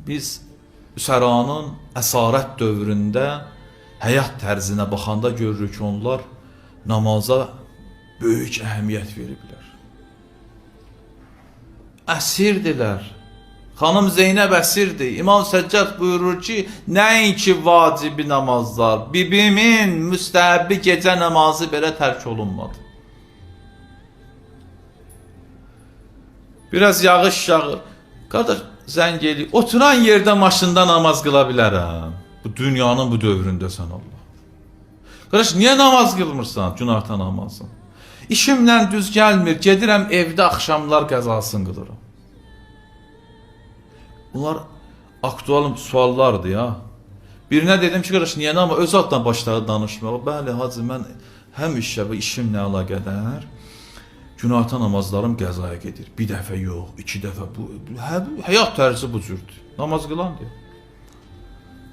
Biz Üsəranın əsarət dövründə həyat tərzinə baxanda görürük ki, onlar namaza böyük əhəmiyyət veriblər. Əsirdirlər. Xanım Zeynəb əsirdir. İmam Səccad buyurur ki, nəinki vacibi namazlar, bibimin müstəhəbbi gecə namazı belə tərk olunmadı. Biraz yağış yağır. Qardaş, zəng eləyir. Oturan yerdə maşında namaz qıla bilərəm. Bu dünyanın bu dövründəsən Allah. Qardaş, niyə namaz qılmırsan? Günorta namazı. İşimlə düz gəlmir. Gedirəm evdə axşamlar qəzasını qılıram. Bunlar aktual suallardır ya. Birinə dedim ki, qardaş, niyə namaz? Öz adına başladı danışmağa. Bəli, hacı, mən həmişə bu işimlə əlaqədar günorta namazlarım qəzaya gedir. Bir dəfə yox, iki dəfə. Həyat tərzi bu cürdür. Namaz qılan deyir.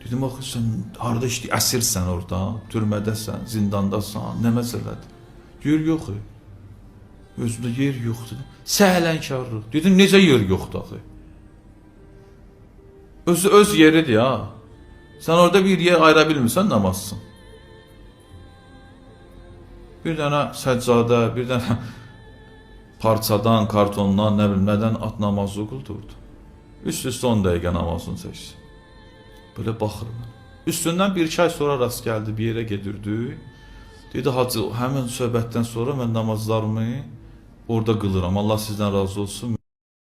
Dedim, axı, sən harada işləyir? Əsirsən orada, türmədəsən, zindandasan, nə məsələdir? Deyir, yox. Özümdə yer yoxdur. Səhlənkarlıq. Dedim, necə yer yoxdur axı? Öz yeridir ya. Sən orada bir yer ayıra bilmirsən, namazsın. Bir dənə səccadə, bir dənə parçadan, kartondan, nə bilim, nədən at namazı qıldırdı. Üst-üstə 10 dəqiqə namazını çəksin. Böyle baxırım. Üstündən bir-iki ay sonra rast gəldi, bir yerə gedirdi. Dedi, hacı, həmin söhbətdən sonra mən namazlarımı orada qılıram. Allah sizdən razı olsun.